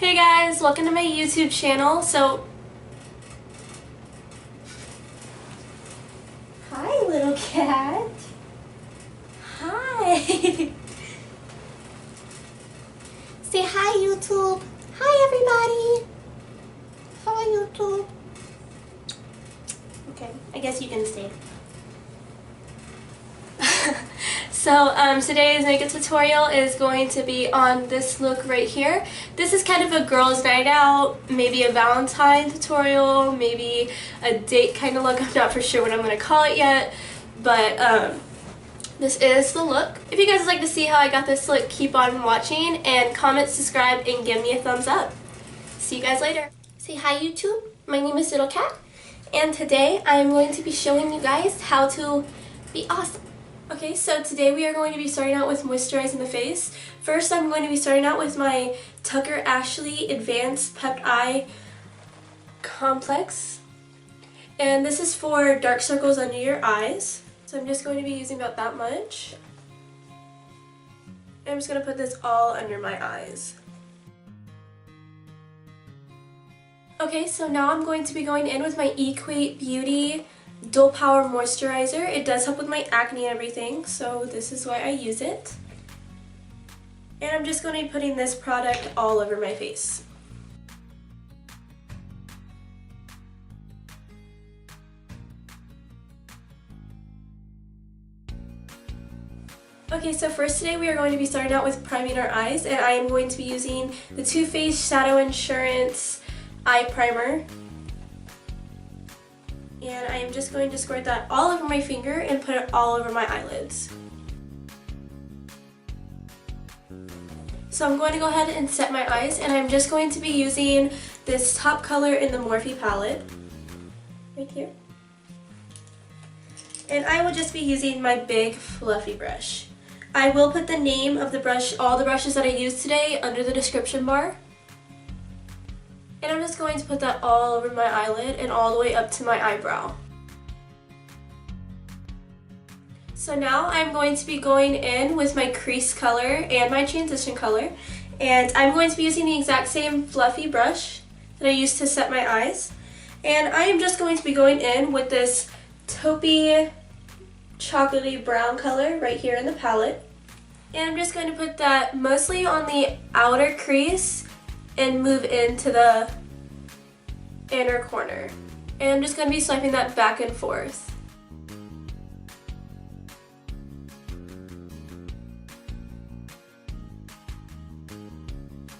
Hey guys, welcome to my YouTube channel. Hi little cat. Hi. Say hi YouTube. Hi everybody. Hi YouTube. Okay, I guess you can stay. Today's makeup tutorial is going to be on this look right here. This is kind of a girls' night out, maybe a Valentine tutorial, maybe a date kind of look. I'm not for sure what I'm going to call it yet, but this is the look. If you guys would like to see how I got this look, keep on watching and comment, subscribe, and give me a thumbs up. See you guys later. Say hi YouTube, my name is Little Cat, and today I am going to be showing you guys how to be awesome. Okay, so today we are going to be starting out with moisturizing the face. First, I'm going to be starting out with my Tucker Ashley Advanced Pepped Eye Complex. And this is for dark circles under your eyes. So I'm just going to be using about that much. And I'm just going to put this all under my eyes. Okay, so now I'm going to be going in with my Equate Beauty Dual Power Moisturizer. It does help with my acne and everything, so this is why I use it. And I'm just going to be putting this product all over my face. Okay, so first today we are going to be starting out with priming our eyes, and I am going to be using the Too Faced Shadow Insurance Eye Primer. And I am just going to squirt that all over my finger and put it all over my eyelids. So I'm going to go ahead and set my eyes, and I'm just going to be using this top color in the Morphe palette, right here. And I will just be using my big fluffy brush. I will put the name of the brush, all the brushes that I used today, under the description bar. And I'm just going to put that all over my eyelid and all the way up to my eyebrow. So now I'm going to be going in with my crease color and my transition color. And I'm going to be using the exact same fluffy brush that I used to set my eyes. And I am just going to be going in with this taupey chocolatey brown color right here in the palette. And I'm just going to put that mostly on the outer crease and move into the inner corner. And I'm just going to be swiping that back and forth.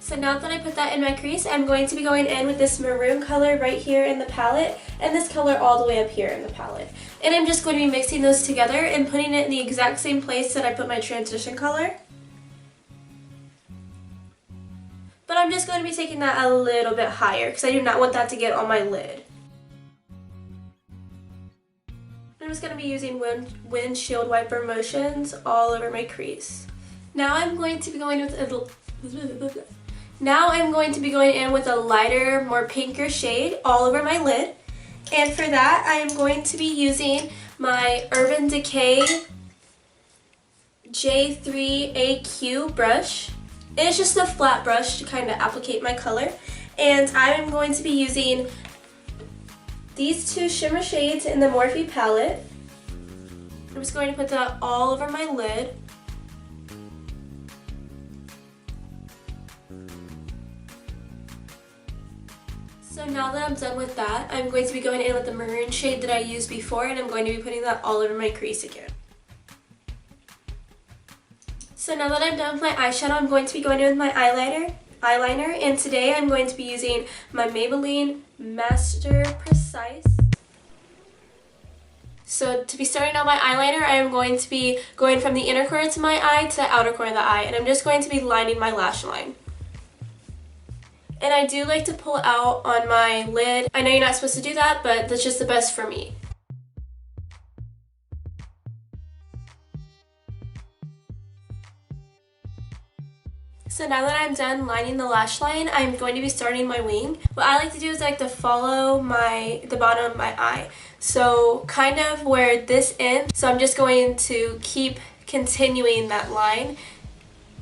So now that I put that in my crease, I'm going to be going in with this maroon color right here in the palette and this color all the way up here in the palette. And I'm just going to be mixing those together and putting it in the exact same place that I put my transition color. But I'm just going to be taking that a little bit higher because I do not want that to get on my lid. I'm just going to be using windshield wiper motions all over my crease. Now I'm going to be going in with a lighter, more pinker shade all over my lid. And for that, I am going to be using my Urban Decay J3AQ brush. And it's just a flat brush to kind of applicate my color. And I'm going to be using these two shimmer shades in the Morphe palette. I'm just going to put that all over my lid. So now that I'm done with that, I'm going to be going in with the maroon shade that I used before, and I'm going to be putting that all over my crease again. So now that I'm done with my eyeshadow, I'm going to be going in with my eyeliner, and today I'm going to be using my Maybelline Master Precise. So to be starting out my eyeliner, I am going to be going from the inner corner to my eye to the outer corner of the eye, and I'm just going to be lining my lash line. And I do like to pull out on my lid. I know you're not supposed to do that, but that's just the best for me. So now that I'm done lining the lash line, I'm going to be starting my wing. What I like to do is I like to follow the bottom of my eye. So kind of where this ends. So I'm just going to keep continuing that line.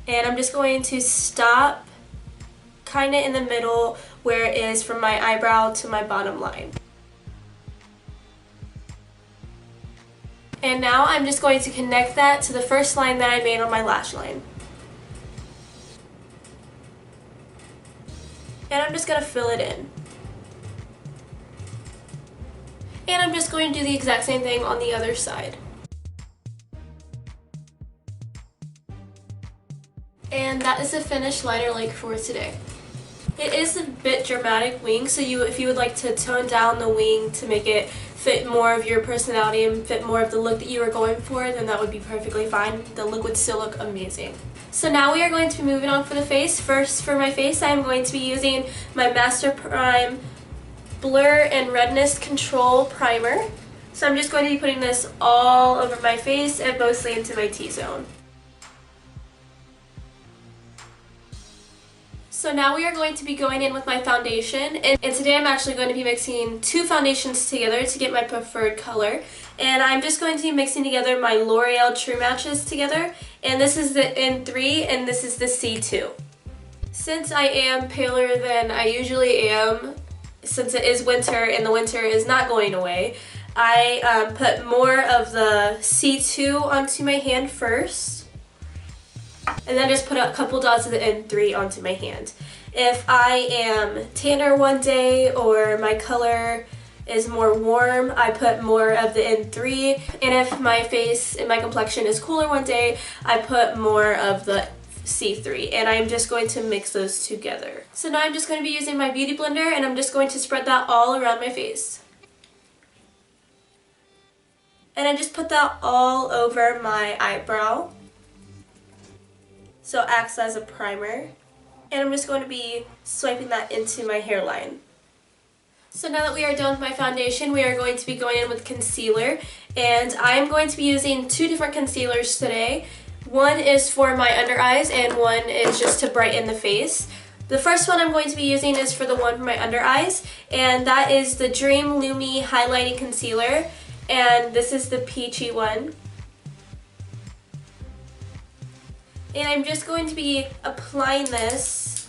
And I'm just going to stop kind of in the middle where it is from my eyebrow to my bottom line. And now I'm just going to connect that to the first line that I made on my lash line. And I'm just going to fill it in. And I'm just going to do the exact same thing on the other side. And that is the finished liner look for today. It is a bit dramatic wing, so if you would like to tone down the wing to make it fit more of your personality and fit more of the look that you were going for, then that would be perfectly fine. The look would still look amazing. So now we are going to be moving on for the face. First, for my face, I am going to be using my Master Prime Blur and Redness Control Primer. So I'm just going to be putting this all over my face and mostly into my T-zone. So now we are going to be going in with my foundation, and today I'm actually going to be mixing two foundations together to get my preferred color. And I'm just going to be mixing together my L'Oreal True Matches together, and this is the N3 and this is the C2. Since I am paler than I usually am, since it is winter and the winter is not going away, I put more of the C2 onto my hand first. And then just put a couple dots of the N3 onto my hand. If I am tanner one day or my color is more warm, I put more of the N3. And if my face and my complexion is cooler one day, I put more of the C3. And I'm just going to mix those together. So now I'm just going to be using my beauty blender, and I'm just going to spread that all around my face. And I just put that all over my eyebrow. So it acts as a primer. And I'm just going to be swiping that into my hairline. So now that we are done with my foundation, we are going to be going in with concealer. And I am going to be using two different concealers today. One is for my under eyes and one is just to brighten the face. The first one I'm going to be using is for the one for my under eyes, and that is the Dream Lumi Highlighting Concealer. And this is the peachy one. And I'm just going to be applying this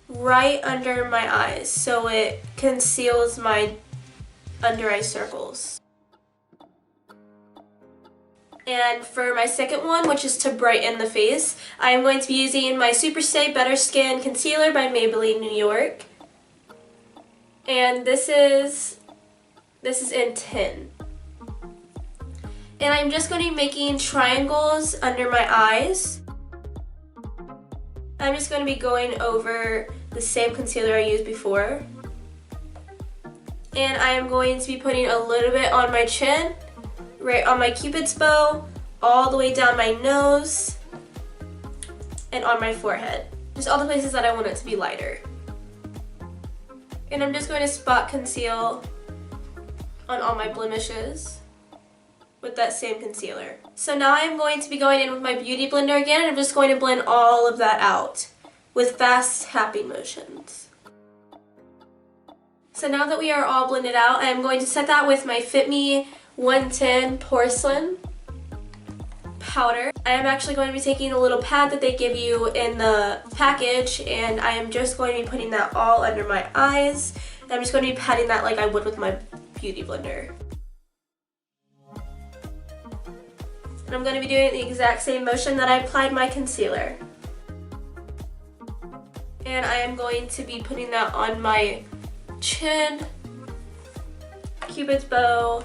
right under my eyes so it conceals my under eye circles. And for my second one, which is to brighten the face, I am going to be using my Superstay Better Skin Concealer by Maybelline New York. And this is in tin. And I'm just going to be making triangles under my eyes. I'm just going to be going over the same concealer I used before. And I am going to be putting a little bit on my chin, right on my cupid's bow, all the way down my nose, and on my forehead. Just all the places that I want it to be lighter. And I'm just going to spot conceal on all my blemishes with that same concealer. So now I'm going to be going in with my beauty blender again, and I'm just going to blend all of that out with fast tapping motions. So now that we are all blended out, I'm going to set that with my Fit Me 110 Porcelain powder. I am actually going to be taking a little pad that they give you in the package, and I am just going to be putting that all under my eyes. And I'm just going to be patting that like I would with my beauty blender. And I'm going to be doing the exact same motion that I applied my concealer. And I am going to be putting that on my chin, cupid's bow,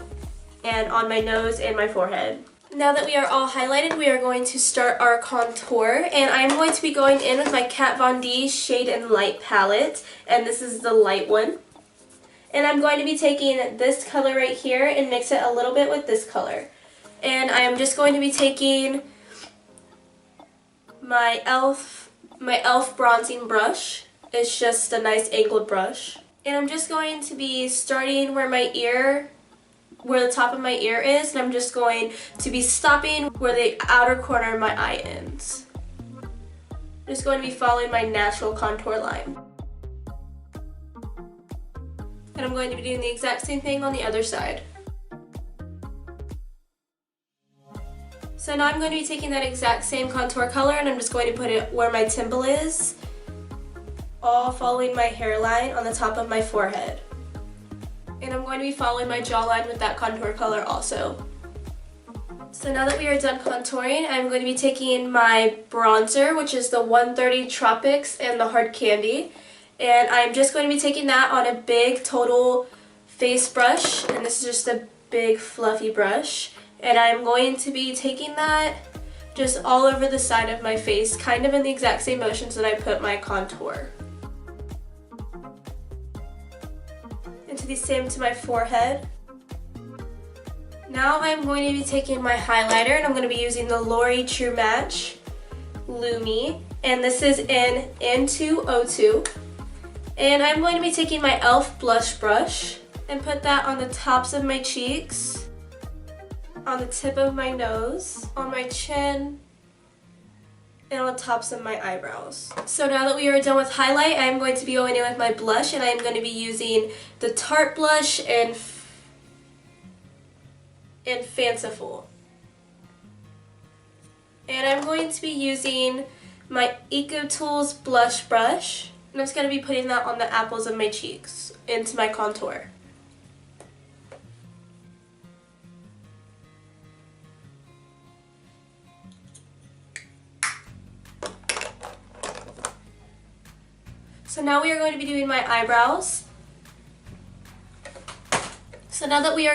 and on my nose and my forehead. Now that we are all highlighted, we are going to start our contour. And I'm going to be going in with my Kat Von D Shade and Light palette. And this is the light one. And I'm going to be taking this color right here and mix it a little bit with this color. And I am just going to be taking my e.l.f. bronzing brush. It's just a nice angled brush. And I'm just going to be starting where the top of my ear is, and I'm just going to be stopping where the outer corner of my eye ends. I'm just going to be following my natural contour line. And I'm going to be doing the exact same thing on the other side. So now I'm going to be taking that exact same contour color, and I'm just going to put it where my temple is. all following my hairline on the top of my forehead. And I'm going to be following my jawline with that contour color also. So now that we are done contouring, I'm going to be taking my bronzer, which is the 130 Tropics and the Hard Candy. And I'm just going to be taking that on a big total face brush. And this is just a big fluffy brush. And I'm going to be taking that just all over the side of my face, kind of in the exact same motions that I put my contour. And do the same to my forehead. Now I'm going to be taking my highlighter, and I'm going to be using the L'Oreal True Match Lumi, and this is in N202. And I'm going to be taking my e.l.f. blush brush and put that on the tops of my cheeks, on the tip of my nose, on my chin, and on the tops of my eyebrows. So now that we are done with highlight, I'm going to be going in with my blush, and I'm going to be using the Tarte blush and Fanciful. And I'm going to be using my EcoTools blush brush, and I'm just going to be putting that on the apples of my cheeks into my contour. So now we are going to be doing my eyebrows. So now we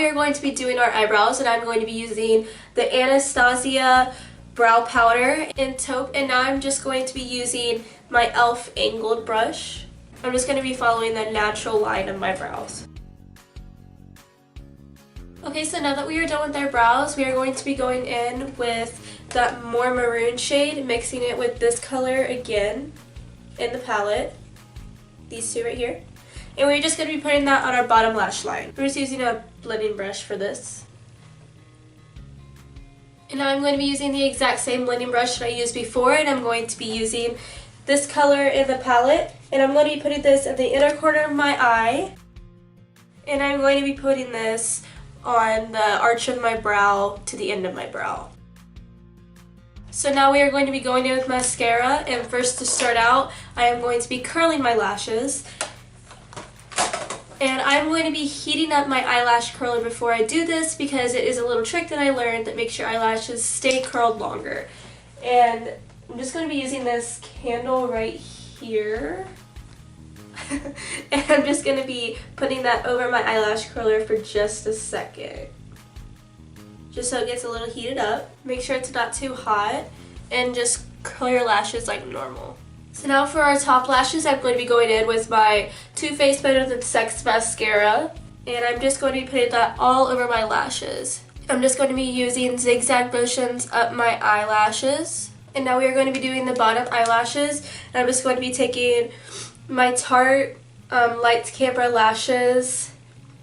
are going to be doing our eyebrows, and I'm going to be using the Anastasia brow powder in taupe, and now I'm just going to be using my e.l.f. angled brush. I'm just going to be following the natural line of my brows. Okay, so now that we are done with our brows, we are going to be going in with that more maroon shade, mixing it with this color again in the palette, these two right here. And we're just going to be putting that on our bottom lash line. We're just using a blending brush for this. And now I'm going to be using the exact same blending brush that I used before, and I'm going to be using this color in the palette. And I'm going to be putting this at the inner corner of my eye. And I'm going to be putting this on the arch of my brow to the end of my brow. So now we are going to be going in with mascara, and first to start out, I am going to be curling my lashes. And I'm going to be heating up my eyelash curler before I do this, because it is a little trick that I learned that makes your eyelashes stay curled longer. And I'm just going to be using this candle right here. And I'm just going to be putting that over my eyelash curler for just a second, just so it gets a little heated up. Make sure it's not too hot, and just curl your lashes like normal. So now for our top lashes, I'm going to be going in with my Too Faced Better Than Sex mascara, and I'm just going to be putting that all over my lashes. I'm just going to be using zigzag motions up my eyelashes. And now we are going to be doing the bottom eyelashes, and I'm just going to be taking my Tarte Lights Camera Lashes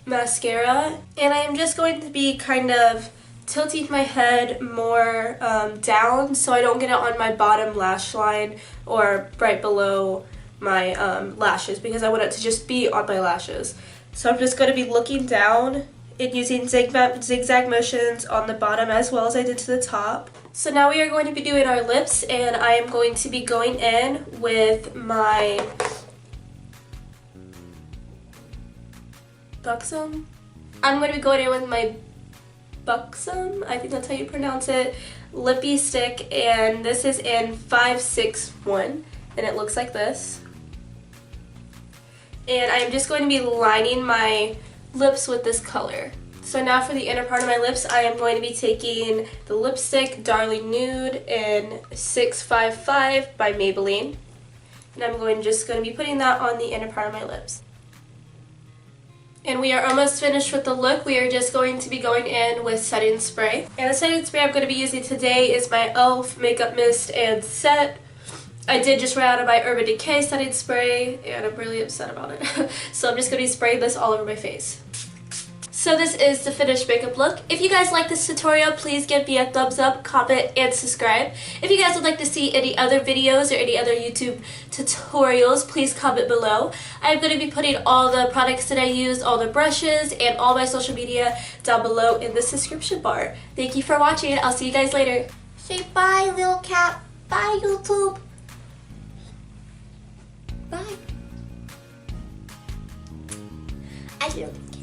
mascara, and I'm just going to be kind of tilting my head more down so I don't get it on my bottom lash line or right below my lashes, because I want it to just be on my lashes. So I'm just going to be looking down and using zigzag motions on the bottom as well as I did to the top. So now we are going to be doing our lips, and I am going to be going in with my Buxom. I'm going to be going in with my Buxom, I think that's how you pronounce it, lippy stick, and this is in 561, and it looks like this. And I'm just going to be lining my lips with this color. So now for the inner part of my lips, I am going to be taking the lipstick Darling Nude in 655 by Maybelline, and I'm just going to be putting that on the inner part of my lips. And we are almost finished with the look. We are just going to be going in with setting spray. And the setting spray I'm going to be using today is my e.l.f. Makeup Mist and Set. I did just run out of my Urban Decay setting spray, and I'm really upset about it. So I'm just going to be spraying this all over my face. So this is the finished makeup look. If you guys like this tutorial, please give me a thumbs up, comment, and subscribe. If you guys would like to see any other videos or any other YouTube tutorials, please comment below. I'm going to be putting all the products that I used, all the brushes, and all my social media down below in the description bar. Thank you for watching. I'll see you guys later. Say bye, little cat. Bye, YouTube. Bye. I love you.